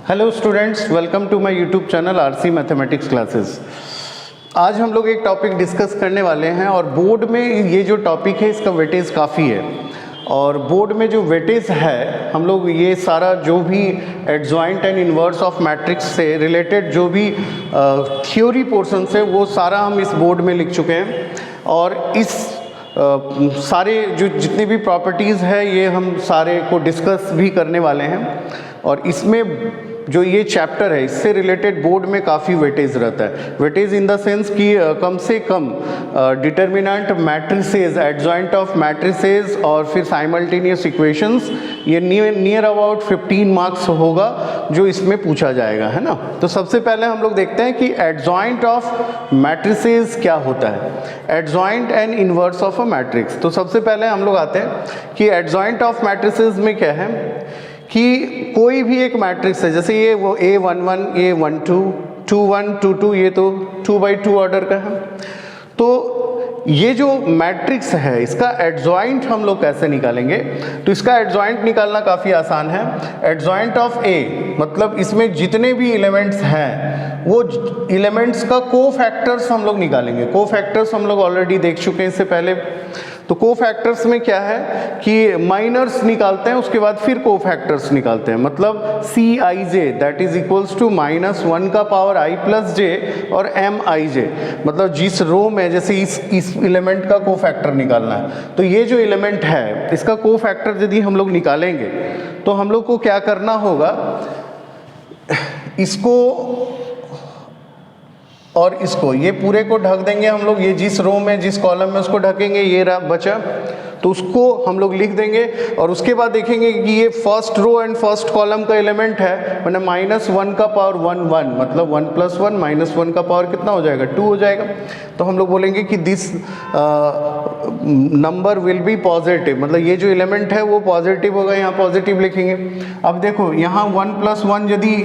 Hello students, welcome to my YouTube channel RC mathematics classes. आज हम लोग एक टॉपिक डिस्कस करने वाले हैं और बोर्ड में ये जो टॉपिक है इसका वेटेज काफ़ी है। और बोर्ड में जो वेटेज है हम लोग ये सारा जो भी adjoint and inverse of matrix से रिलेटेड जो भी थ्योरी पोर्शन है वो सारा हम इस बोर्ड में लिख चुके हैं। और इस सारे जो जितनी भी प्रॉपर्टीज़ है ये हम सारे को डिस्कस भी करने वाले हैं। और इसमें जो ये चैप्टर है इससे रिलेटेड बोर्ड में काफ़ी वेटेज रहता है। वेटेज इन द सेंस कि कम से कम determinant matrices, adjoint of matrices और फिर साइमल्टेनियस इक्वेशंस, ये नियर अबाउट 15 मार्क्स होगा जो इसमें पूछा जाएगा, है ना। तो सबसे पहले हम लोग देखते हैं कि एडजॉइंट ऑफ मैट्रिसेस क्या होता है, adjoint and inverse of a matrix. तो सबसे पहले हम लोग आते हैं कि एडजॉइंट ऑफ मैट्रिसेस में क्या है कि कोई भी एक मैट्रिक्स है, जैसे ये वो A11, A12, 21, 22, ये तो 2x2 ऑर्डर का है। तो ये जो मैट्रिक्स है इसका एडजॉइंट हम लोग कैसे निकालेंगे, तो इसका एडजॉइंट निकालना काफ़ी आसान है। एडजॉइंट ऑफ A मतलब इसमें जितने भी एलिमेंट्स हैं वो एलिमेंट्स का कोफैक्टर्स हम लोग निकालेंगे। कोफैक्टर्स हम लोग ऑलरेडी देख चुके हैं इससे पहले। तो कोफैक्टर्स में क्या है कि माइनर्स निकालते हैं, उसके बाद फिर कोफैक्टर्स निकालते हैं। मतलब Cij that is equals to -1 का पावर i प्लस j और Mij, मतलब जिस रो में जैसे इस एलिमेंट का कोफैक्टर निकालना है। तो ये जो एलिमेंट है इसका कोफैक्टर यदि हम लोग निकालेंगे तो हम लोग को क्या करना होगा, इसको और इसको, ये पूरे को ढक देंगे हम लोग। ये जिस रो में जिस कॉलम में उसको ढकेंगे ये रहा बचा, तो उसको हम लोग लिख देंगे। और उसके बाद देखेंगे कि ये first row and first column का एलिमेंट है, मैंने -1 का पावर 1 मतलब 1 + 1 -1 का पावर कितना हो जाएगा, 2 हो जाएगा। तो हम लोग बोलेंगे कि this number will be positive, मतलब ये जो एलिमेंट है वो पॉजिटिव होगा, यहाँ पॉजिटिव लिखेंगे। अब देखो यहाँ 1 + 1 यदि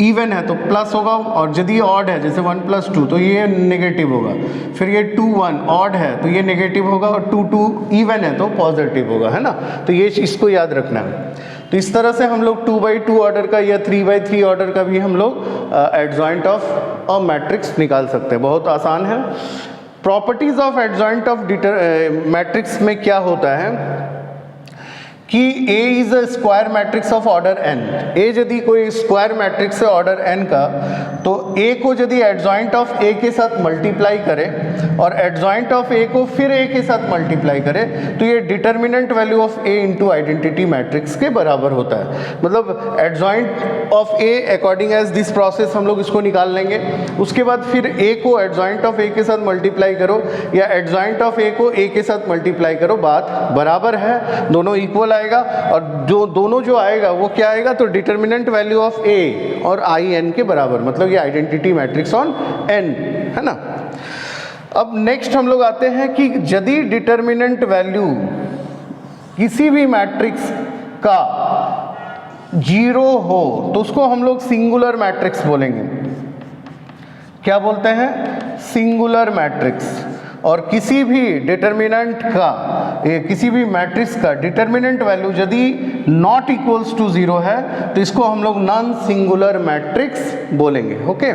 इवन है तो प्लस होगा, और यदि ऑड है जैसे 1 + 2 तो ये नेगेटिव होगा। फिर ये 2 1 ऑड है तो ये नेगेटिव होगा, और 2 2 इवन है तो पॉजिटिव होगा, है ना। तो ये इसको याद रखना है। तो इस तरह से हम लोग 2x2 ऑर्डर का या 3x3 ऑर्डर का भी हम लोग एडजॉइंट ऑफ अ मैट्रिक्स निकाल सकते हैं। बहुत आसान है। Properties of adjoint of matrix में क्या होता है कि A is a square matrix of order n। A यदि कोई स्क्वायर मैट्रिक्स है ऑर्डर n का, तो A को यदि एडजॉइंट ऑफ A के साथ मल्टीप्लाई करे और एडजॉइंट ऑफ A को फिर A के साथ मल्टीप्लाई करे तो ये determinant value of A into identity matrix के बराबर होता है। मतलब adjoint of A according as this process हम लोग इसको निकाल लेंगे। उसके बाद फिर A को एडजॉइंट ऑफ A के साथ मल्टीप्लाई करो या एडजॉइंट ऑफ A को A के साथ मल्टीप्लाई करो, बात बराबर है, दोनों इक्वल आएगा। और जो दोनों जो आएगा वो क्या आएगा, तो डिटर्मिनेंट वैल्यू ऑफ A और in के बराबर, मतलब ये आइडेंटिटी मैट्रिक्स ऑन n, है ना। अब नेक्स्ट हम लोग आते हैं कि यदि डिटर्मिनेंट वैल्यू किसी भी मैट्रिक्स का 0 हो तो उसको हम लोग सिंगुलर मैट्रिक्स बोलेंगे। क्या बोलते हैं, सिंगुलर मैट्रिक्स। और किसी भी डिटर्मिनेंट का, किसी भी मैट्रिक्स का डिटर्मिनेंट वैल्यू यदि नॉट इक्वल्स टू 0 है तो इसको हम लोग नॉन सिंगुलर मैट्रिक्स बोलेंगे। ओके,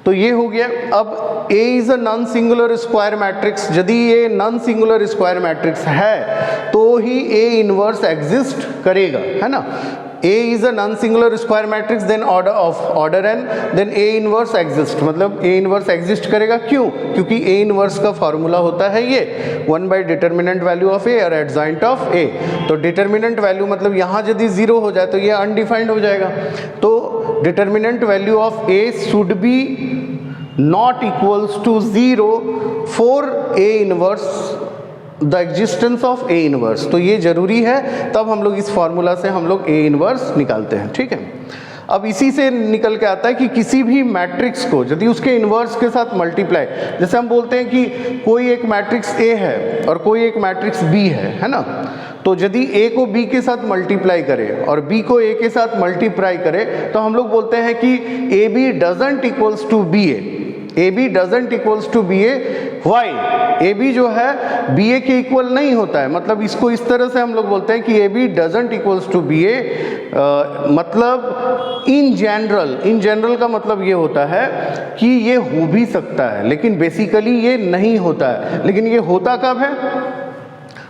तो ये हो गया। अब A is a non singular square matrix. यदि ये नॉन सिंगुलर स्क्वायर मैट्रिक्स है तो ही A इनवर्स एग्जिस्ट करेगा, है ना। A is a non-singular square matrix then order n then A inverse exist, मतलब A inverse exist करेगा। क्यों? क्योंकि A inverse का फॉर्मूला होता है ये 1/डिटर्मिनेंट वैल्यू ऑफ A और एडजॉइंट ऑफ A। तो डिटर्मिनेंट वैल्यू मतलब यहाँ यदि 0 हो जाए तो ये अनडिफाइंड हो जाएगा। तो determinant value of A should be not equals to 0 for A inverse the existence of A inverse. तो ये जरूरी है, तब हम लोग इस फॉर्मूला से हम लोग A इनवर्स निकालते हैं, ठीक है। अब इसी से निकल के आता है कि किसी भी मैट्रिक्स को यदि उसके इन्वर्स के साथ मल्टीप्लाई, जैसे हम बोलते हैं कि कोई एक मैट्रिक्स A है और कोई एक मैट्रिक्स B है ना। तो यदि A को B के साथ मल्टीप्लाई करे और B को A के साथ मल्टीप्लाई करे तो हम लोग बोलते हैं कि AB doesn't equals to BA। AB doesn't equals to BA why A B जो है बी ए के इक्वल नहीं होता है, मतलब इसको इस तरह से हम लोग बोलते हैं कि A B doesn't equals to B A. मतलब इन जनरल का मतलब ये होता है कि ये हो भी सकता है, लेकिन बेसिकली ये नहीं होता है। लेकिन ये होता कब है?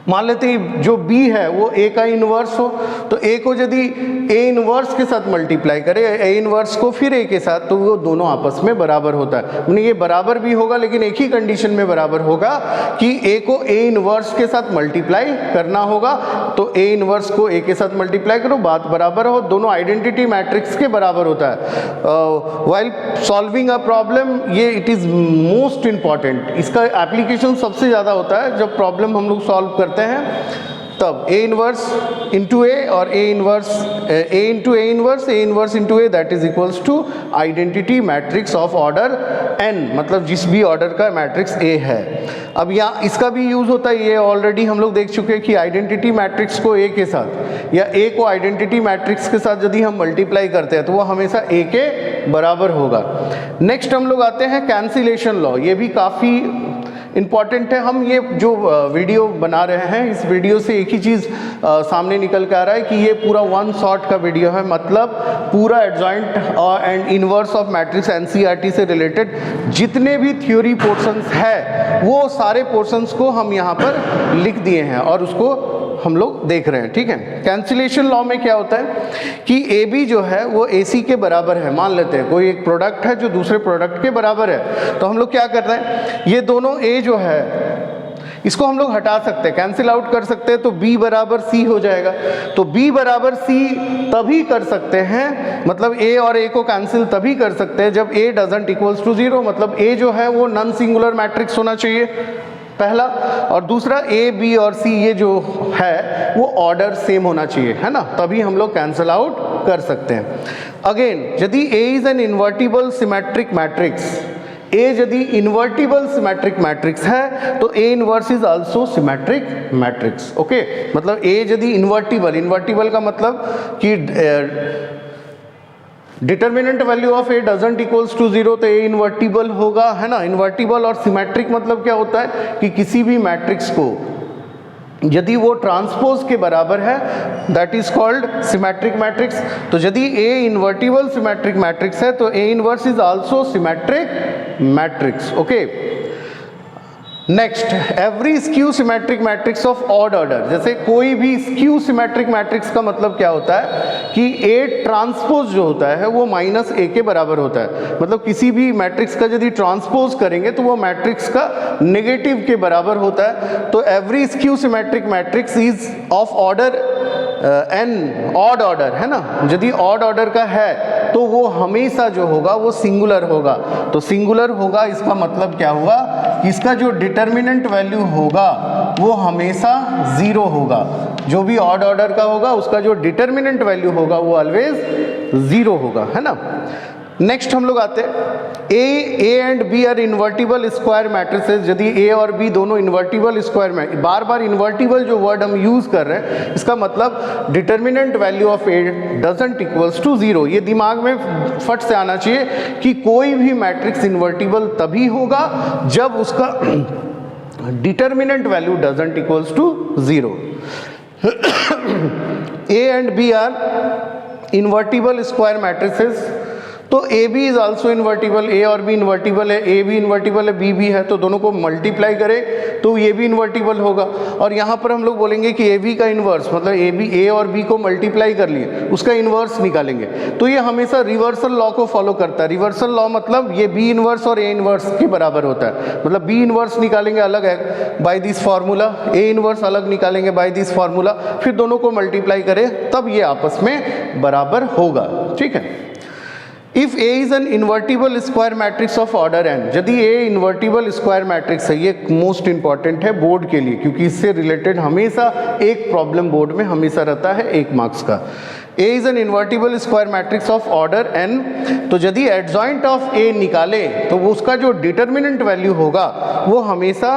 मान लेते हैं जो B है वो A का इन्वर्स हो, तो A को यदि A इन्वर्स के साथ मल्टीप्लाई करे A इन्वर्स को फिर A के साथ, तो वो दोनों आपस में बराबर होता है। यानी ये बराबर भी होगा लेकिन एक ही कंडीशन में बराबर होगा कि A को A इन्वर्स के साथ मल्टीप्लाई करना होगा, तो A इन्वर्स को A के साथ मल्टीप्लाई करो, बात बराबर हो, दोनों आइडेंटिटी मैट्रिक्स के बराबर होता है। वाइल सॉल्विंग अ प्रॉब्लम, ये इट इज़ मोस्ट इम्पॉर्टेंट, इसका एप्लीकेशन सबसे ज़्यादा होता है जब प्रॉब्लम हम लोग सॉल्व करते हैं, तब A इनवर्स इंटू A और A inverse A into A inverse into A, that is equals to identity matrix of order n, मतलब जिस भी ऑर्डर का मैट्रिक्स A है। अब यहाँ इसका भी यूज़ होता है, ये ऑलरेडी हम लोग देख चुके हैं कि आइडेंटिटी मैट्रिक्स को A के साथ या A को आइडेंटिटी मैट्रिक्स के साथ यदि हम मल्टीप्लाई करते हैं तो वो हमेशा A के बराबर होगा। नेक्स्ट हम लोग आते हैं कैंसिलेशन लॉ, ये भी काफ़ी इम्पॉर्टेंट है। हम ये जो वीडियो बना रहे हैं, इस वीडियो से एक ही चीज़ सामने निकल के आ रहा है कि ये पूरा वन शॉट का वीडियो है, मतलब पूरा adjoint and inverse of matrix NCERT से रिलेटेड जितने भी थ्योरी पोर्शंस है वो सारे पोर्शंस को हम यहाँ पर लिख दिए हैं और उसको हम लोग देख रहे हैं, ठीक है। कैंसिलेशन लॉ में क्या होता है कि ए बी जो है वो ए सी के बराबर है। मान लेते हैं कोई एक प्रोडक्ट है जो दूसरे प्रोडक्ट के बराबर है, तो हम लोग क्या कर रहे हैं, ये दोनों ए जो है इसको हम लोग हटा सकते हैं, कैंसिल आउट कर सकते हैं, तो B बराबर C हो जाएगा। तो B बराबर C तभी कर सकते हैं, मतलब A और A को कैंसिल तभी कर सकते हैं जब A डजंट इक्वल्स टू 0, मतलब A जो है वो नॉन सिंगुलर मैट्रिक्स होना चाहिए, पहला, और दूसरा A B और C ये जो है वो ऑर्डर सेम होना चाहिए, है ना, तभी हम लोग कैंसिल आउट कर सकते हैं। अगेन यदि A is an invertible symmetric matrix, A यदि इन्वर्टिबल सिमेट्रिक मैट्रिक्स है तो A inverse is also symmetric matrix, okay. मतलब A यदि इन्वर्टिबल का मतलब कि determinant value of A doesn't equals to 0, तो A इन्वर्टिबल होगा, है ना। इन्वर्टिबल और सिमेट्रिक मतलब क्या होता है कि किसी भी मैट्रिक्स को यदि वो ट्रांसपोज के बराबर है that is called symmetric matrix. तो यदि A इन्वर्टिबल सिमेट्रिक मैट्रिक्स है तो A inverse is also symmetric matrix, okay. Next, every skew symmetric matrix of odd order, जैसे कोई भी स्क्यू सिमेट्रिक मैट्रिक्स का मतलब क्या होता है कि A ट्रांसपोज जो होता है वो माइनस A के बराबर होता है, मतलब किसी भी मैट्रिक्स का यदि ट्रांसपोज करेंगे तो वो मैट्रिक्स का नेगेटिव के बराबर होता है। तो every skew symmetric matrix is of order n, odd order, है ना। यदि ऑड ऑर्डर का है तो वो हमेशा जो होगा वो सिंगुलर होगा। तो सिंगुलर होगा इसका मतलब क्या हुआ कि इसका जो डिटर्मिनेंट वैल्यू होगा वो हमेशा 0 होगा। जो भी ऑड ऑर्डर का होगा उसका जो डिटर्मिनेंट वैल्यू होगा वो ऑलवेज 0 होगा, है ना। नेक्स्ट हम लोग आते हैं A and B are invertible square matrices. यदि ए और बी दोनों इन्वर्टिबल स्क्वायर में, बार बार इन्वर्टिबल जो वर्ड हम यूज कर रहे हैं इसका मतलब determinant value of A doesn't equals to 0। ये दिमाग में फट से आना चाहिए कि कोई भी मैट्रिक्स इन्वर्टिबल तभी होगा जब उसका determinant value doesn't equals to 0। A and B are invertible square matrices, तो A B is also invertible, A और बी इन्वर्टिबल है, ए भी इन्वर्टिबल है, बी भी है, तो दोनों को मल्टीप्लाई करें तो ये भी इन्वर्टिबल होगा। और यहाँ पर हम लोग बोलेंगे कि ए बी का इन्वर्स, मतलब ए और बी को मल्टीप्लाई कर लिए उसका इन्वर्स निकालेंगे, तो ये हमेशा रिवर्सल लॉ को फॉलो करता है। रिवर्सल लॉ मतलब ये बी इन्वर्स और ए इन्वर्स के बराबर होता है, मतलब बी इन्वर्स निकालेंगे अलग है by this formula, A inverse अलग निकालेंगे बाय दिस फार्मूला, फिर दोनों को मल्टीप्लाई करें तब ये आपस में बराबर होगा, ठीक है। If A is an invertible square matrix of order n, यदि A इन्वर्टिबल स्क्वायर मैट्रिक्स है, ये मोस्ट इंपॉर्टेंट है बोर्ड के लिए क्योंकि इससे रिलेटेड हमेशा एक प्रॉब्लम बोर्ड में हमेशा रहता है 1 मार्क्स का। A is an invertible square matrix of order n, तो यदि एडजॉइंट ऑफ A निकाले तो वो उसका जो डिटर्मिनेंट वैल्यू होगा वो हमेशा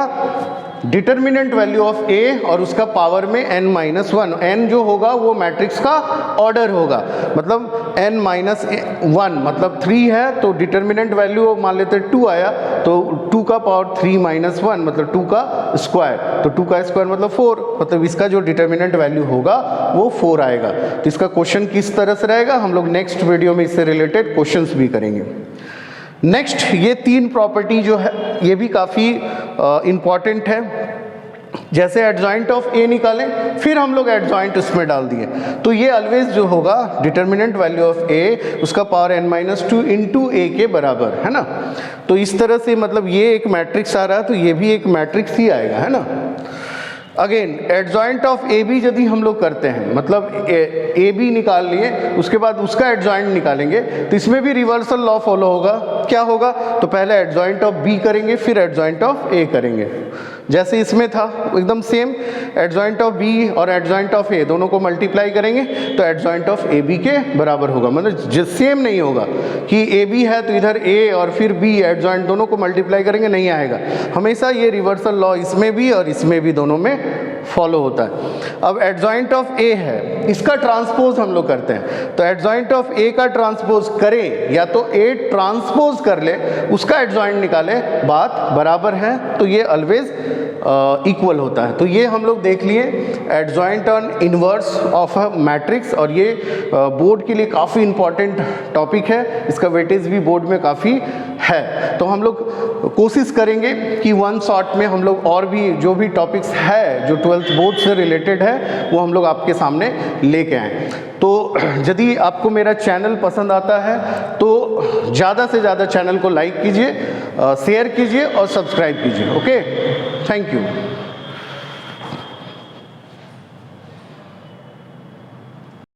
डिटर्मिनेंट वैल्यू ऑफ A और उसका पावर में n-1, n जो होगा वो मैट्रिक्स का ऑर्डर होगा, मतलब n माइनस 1 मतलब 3 है, तो डिटर्मिनेंट वैल्यू मान लेते 2 आया, तो 2 का पावर 3 माइनस 1 मतलब 2 का स्क्वायर, तो 2 का स्क्वायर मतलब 4, मतलब इसका जो डिटर्मिनेंट वैल्यू होगा वो 4 आएगा। तो इसका क्वेश्चन किस तरह से रहेगा, हम लोग नेक्स्ट वीडियो में इससे रिलेटेड क्वेश्चंस भी करेंगे। नेक्स्ट, ये 3 प्रॉपर्टी जो है ये भी काफ़ी इम्पॉर्टेंट है। जैसे एडजॉइंट ऑफ ए निकालें, फिर हम लोग एडजॉइंट उसमें डाल दिए, तो ये ऑलवेज जो होगा डिटर्मिनेंट वैल्यू ऑफ ए उसका पावर n-2 इंटू ए के बराबर है ना। तो इस तरह से मतलब ये एक मैट्रिक्स आ रहा है, तो ये भी एक मैट्रिक्स ही आएगा, है ना। Again adjoint of A B यदि हम लोग करते हैं, मतलब ए बी निकाल लिए, उसके बाद उसका एडजॉइंट निकालेंगे, तो इसमें भी रिवर्सल लॉ फॉलो होगा। क्या होगा, तो पहले एडजॉइंट ऑफ बी करेंगे, फिर एडजॉइंट ऑफ ए करेंगे, जैसे इसमें था एकदम सेम। एडजॉइंट ऑफ बी और एडजॉइंट ऑफ ए दोनों को मल्टीप्लाई करेंगे तो एडजॉइंट ऑफ ए बी के बराबर होगा, मतलब सेम नहीं होगा कि ए बी है तो इधर ए और फिर बी एडजॉइंट दोनों को मल्टीप्लाई करेंगे, नहीं आएगा। हमेशा ये रिवर्सल लॉ इसमें भी और इसमें भी दोनों में फॉलो होता है। अब एडजॉइंट ऑफ ए है, इसका ट्रांसपोज हम लोग करते हैं, तो एडजॉइंट ऑफ ए का ट्रांसपोज करें या तो ए ट्रांसपोज कर ले, उसका एडजॉइंट निकाले, बात बराबर है, तो ये ऑलवेज इक्वल होता है। तो ये हम लोग देख लिए adjoint on inverse of a matrix, और ये बोर्ड के लिए काफ़ी इंपॉर्टेंट टॉपिक है, इसका वेटेज भी बोर्ड में काफ़ी है। तो हम लोग कोशिश करेंगे कि वन शॉट में हम लोग और भी जो भी टॉपिक्स है जो 12th बोर्ड से रिलेटेड है वो हम लोग आपके सामने लेके आएँ। तो यदि आपको मेरा चैनल पसंद आता है तो ज़्यादा से ज़्यादा चैनल को लाइक कीजिए, शेयर कीजिए और सब्सक्राइब कीजिए। Okay, thank you.